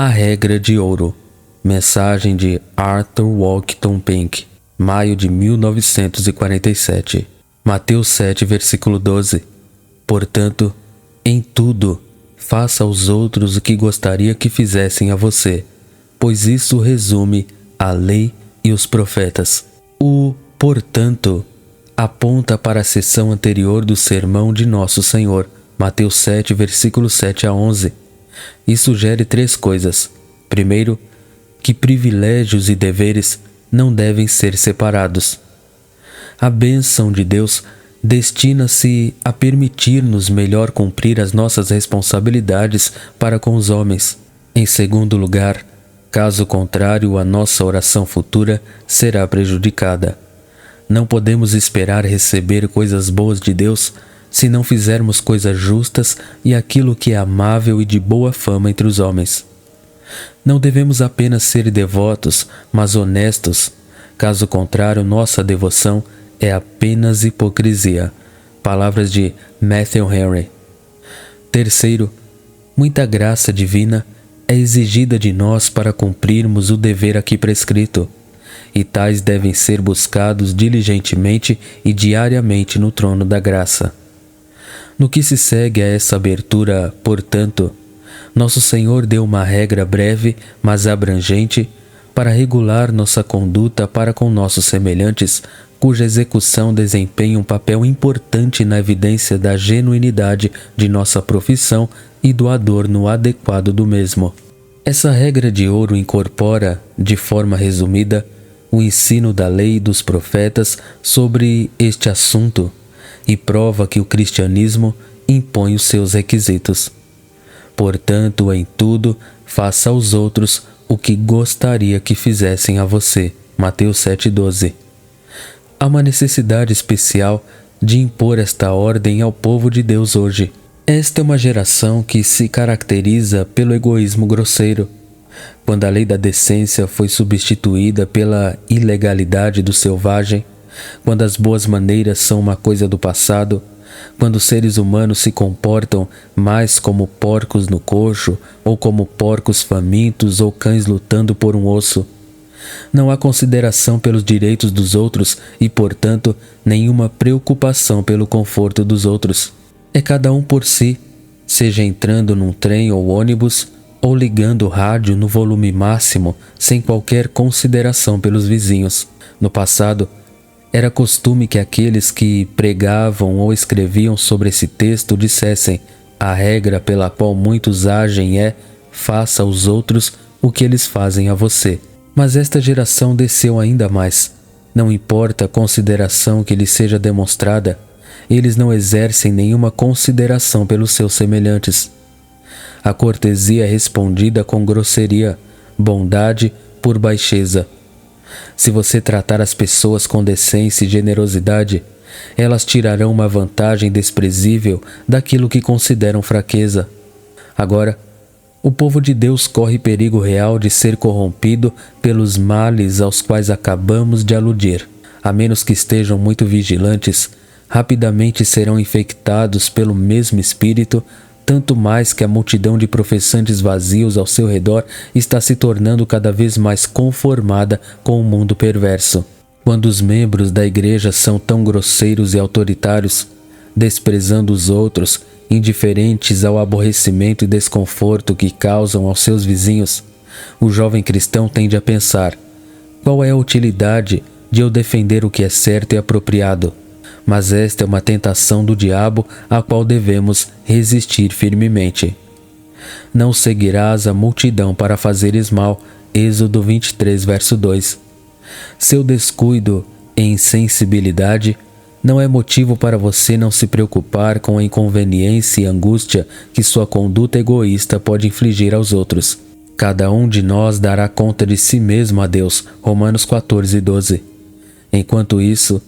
A regra de ouro. Mensagem de Arthur Walkington Pink, maio de 1947. Mateus 7, versículo 12. Portanto, em tudo, faça aos outros o que gostaria que fizessem a você, pois isso resume a lei e os profetas. O portanto aponta para a seção anterior do sermão de Nosso Senhor, Mateus 7, versículo 7 a 11, e sugere três coisas. Primeiro, que privilégios e deveres não devem ser separados. A bênção de Deus destina-se a permitir-nos melhor cumprir as nossas responsabilidades para com os homens. Em segundo lugar, caso contrário, a nossa oração futura será prejudicada. Não podemos esperar receber coisas boas de Deus se não fizermos coisas justas e aquilo que é amável e de boa fama entre os homens. Não devemos apenas ser devotos, mas honestos. Caso contrário, nossa devoção é apenas hipocrisia. Palavras de Matthew Henry. Terceiro, muita graça divina é exigida de nós para cumprirmos o dever aqui prescrito, e tais devem ser buscados diligentemente e diariamente no trono da graça. No que se segue a essa abertura, portanto, Nosso Senhor deu uma regra breve, mas abrangente, para regular nossa conduta para com nossos semelhantes, cuja execução desempenha um papel importante na evidência da genuinidade de nossa profissão e do adorno adequado do mesmo. Essa regra de ouro incorpora, de forma resumida, o ensino da lei e dos profetas sobre este assunto e prova que o cristianismo impõe os seus requisitos. Portanto, em tudo, faça aos outros o que gostaria que fizessem a você. Mateus 7,12. Há uma necessidade especial de impor esta ordem ao povo de Deus hoje. Esta é uma geração que se caracteriza pelo egoísmo grosseiro. Quando a lei da decência foi substituída pela ilegalidade do selvagem, quando as boas maneiras são uma coisa do passado, quando os seres humanos se comportam mais como porcos no coxo, ou como porcos famintos ou cães lutando por um osso. Não há consideração pelos direitos dos outros e, portanto, nenhuma preocupação pelo conforto dos outros. É cada um por si, seja entrando num trem ou ônibus, ou ligando o rádio no volume máximo, sem qualquer consideração pelos vizinhos. No passado, era costume que aqueles que pregavam ou escreviam sobre esse texto dissessem: a regra pela qual muitos agem é: faça aos outros o que eles fazem a você. Mas esta geração desceu ainda mais. Não importa a consideração que lhes seja demonstrada, eles não exercem nenhuma consideração pelos seus semelhantes. A cortesia é respondida com grosseria, bondade por baixeza. Se você tratar as pessoas com decência e generosidade, elas tirarão uma vantagem desprezível daquilo que consideram fraqueza. Agora, o povo de Deus corre perigo real de ser corrompido pelos males aos quais acabamos de aludir. A menos que estejam muito vigilantes, rapidamente serão infectados pelo mesmo espírito, tanto mais que a multidão de professantes vazios ao seu redor está se tornando cada vez mais conformada com o mundo perverso. Quando os membros da igreja são tão grosseiros e autoritários, desprezando os outros, indiferentes ao aborrecimento e desconforto que causam aos seus vizinhos, o jovem cristão tende a pensar: qual é a utilidade de eu defender o que é certo e apropriado? Mas esta é uma tentação do diabo à qual devemos resistir firmemente. Não seguirás a multidão para fazeres mal. Êxodo 23, verso 2. Seu descuido e insensibilidade não é motivo para você não se preocupar com a inconveniência e angústia que sua conduta egoísta pode infligir aos outros. Cada um de nós dará conta de si mesmo a Deus. Romanos 14, 12. Enquanto isso,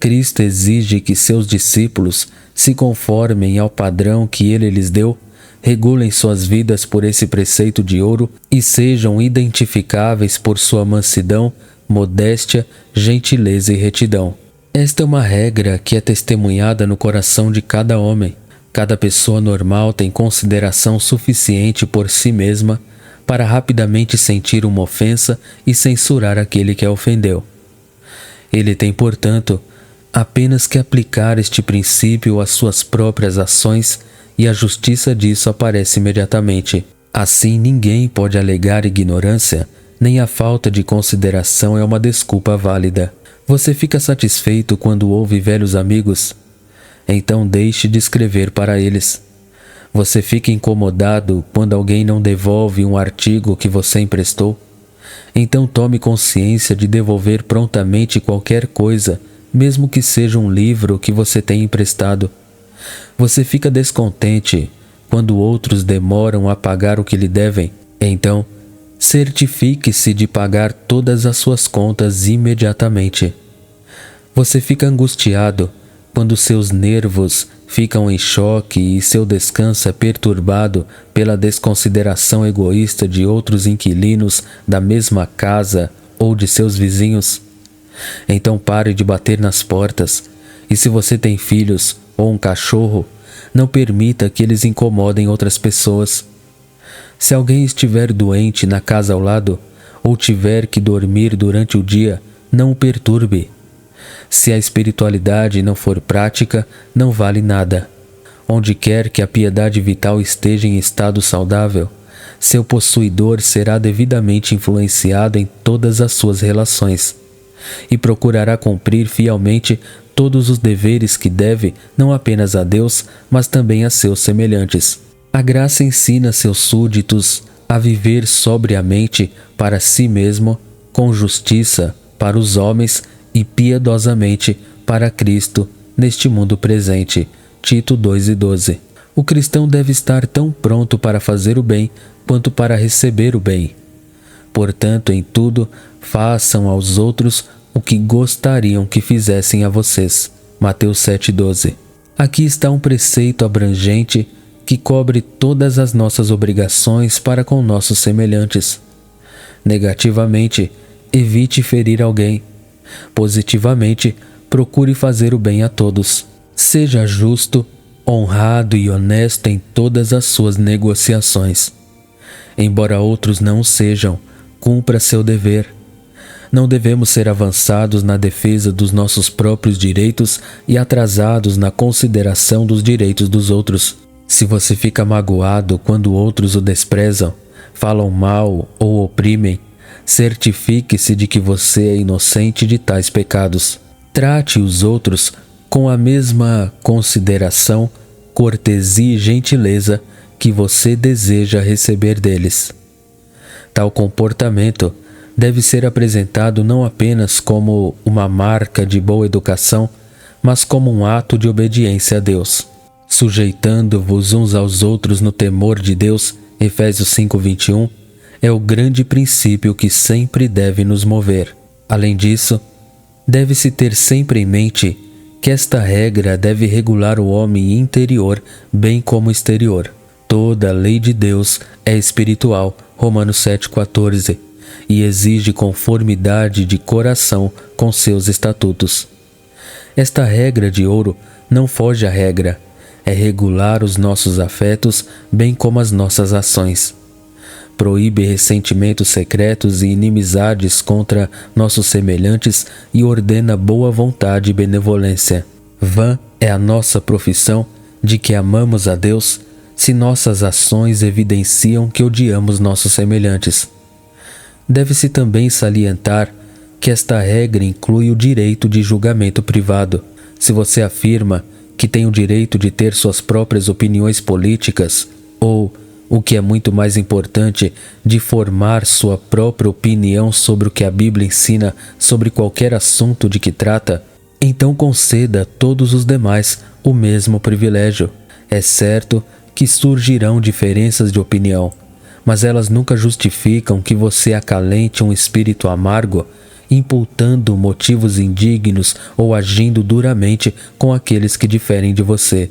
Cristo exige que seus discípulos se conformem ao padrão que Ele lhes deu, regulem suas vidas por esse preceito de ouro e sejam identificáveis por sua mansidão, modéstia, gentileza e retidão. Esta é uma regra que é testemunhada no coração de cada homem. Cada pessoa normal tem consideração suficiente por si mesma, para rapidamente sentir uma ofensa e censurar aquele que a ofendeu. Ele tem, portanto, apenas que aplicar este princípio às suas próprias ações e a justiça disso aparece imediatamente. Assim, ninguém pode alegar ignorância, nem a falta de consideração é uma desculpa válida. Você fica satisfeito quando ouve velhos amigos? Então deixe de escrever para eles. Você fica incomodado quando alguém não devolve um artigo que você emprestou? Então tome consciência de devolver prontamente qualquer coisa, mesmo que seja um livro que você tenha emprestado. Você fica descontente quando outros demoram a pagar o que lhe devem? Então, certifique-se de pagar todas as suas contas imediatamente. Você fica angustiado quando seus nervos ficam em choque e seu descanso é perturbado pela desconsideração egoísta de outros inquilinos da mesma casa ou de seus vizinhos? Então pare de bater nas portas, e se você tem filhos ou um cachorro, não permita que eles incomodem outras pessoas. Se alguém estiver doente na casa ao lado, ou tiver que dormir durante o dia, não o perturbe. Se a espiritualidade não for prática, não vale nada. Onde quer que a piedade vital esteja em estado saudável, seu possuidor será devidamente influenciado em todas as suas relações e procurará cumprir fielmente todos os deveres que deve não apenas a Deus, mas também a seus semelhantes. A graça ensina seus súditos a viver sobriamente para si mesmo, com justiça para os homens e piedosamente para Cristo neste mundo presente. Tito 2:12. O cristão deve estar tão pronto para fazer o bem quanto para receber o bem. Portanto, em tudo, façam aos outros o que gostariam que fizessem a vocês. Mateus 7:12. Aqui está um preceito abrangente que cobre todas as nossas obrigações para com nossos semelhantes. Negativamente, evite ferir alguém. Positivamente, procure fazer o bem a todos. Seja justo, honrado e honesto em todas as suas negociações. Embora outros não o sejam, cumpra seu dever. Não devemos ser avançados na defesa dos nossos próprios direitos e atrasados na consideração dos direitos dos outros. Se você fica magoado quando outros o desprezam, falam mal ou oprimem, certifique-se de que você é inocente de tais pecados. Trate os outros com a mesma consideração, cortesia e gentileza que você deseja receber deles. Tal comportamento deve ser apresentado não apenas como uma marca de boa educação, mas como um ato de obediência a Deus. Sujeitando-vos uns aos outros no temor de Deus, Efésios 5:21, é o grande princípio que sempre deve nos mover. Além disso, deve-se ter sempre em mente que esta regra deve regular o homem interior bem como exterior. Toda a lei de Deus é espiritual, Romanos 7:14, e exige conformidade de coração com seus estatutos. Esta regra de ouro não foge à regra, é regular os nossos afetos bem como as nossas ações. Proíbe ressentimentos secretos e inimizades contra nossos semelhantes e ordena boa vontade e benevolência. Vã é a nossa profissão de que amamos a Deus se nossas ações evidenciam que odiamos nossos semelhantes. Deve-se também salientar que esta regra inclui o direito de julgamento privado. Se você afirma que tem o direito de ter suas próprias opiniões políticas, ou, o que é muito mais importante, de formar sua própria opinião sobre o que a Bíblia ensina sobre qualquer assunto de que trata, então conceda a todos os demais o mesmo privilégio. É certo que surgirão diferenças de opinião, mas elas nunca justificam que você acalente um espírito amargo, imputando motivos indignos ou agindo duramente com aqueles que diferem de você.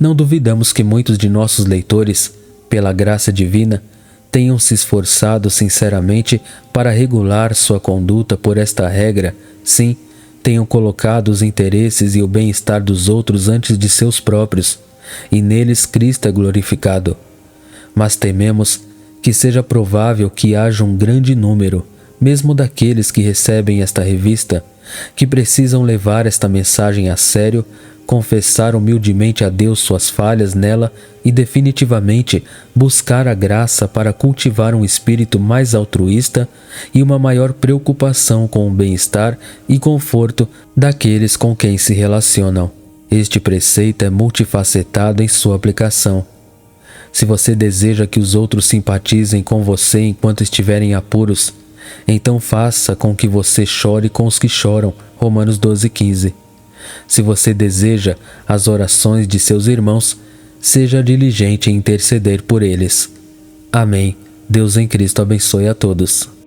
Não duvidamos que muitos de nossos leitores, pela graça divina, tenham se esforçado sinceramente para regular sua conduta por esta regra, sim, tenham colocado os interesses e o bem-estar dos outros antes de seus próprios, e neles Cristo é glorificado. Mas tememos que seja provável que haja um grande número, mesmo daqueles que recebem esta revista, que precisam levar esta mensagem a sério, confessar humildemente a Deus suas falhas nela e definitivamente buscar a graça para cultivar um espírito mais altruísta e uma maior preocupação com o bem-estar e conforto daqueles com quem se relacionam. Este preceito é multifacetado em sua aplicação. Se você deseja que os outros simpatizem com você enquanto estiverem em apuros, então faça com que você chore com os que choram. Romanos 12:15. Se você deseja as orações de seus irmãos, seja diligente em interceder por eles. Amém. Deus em Cristo abençoe a todos.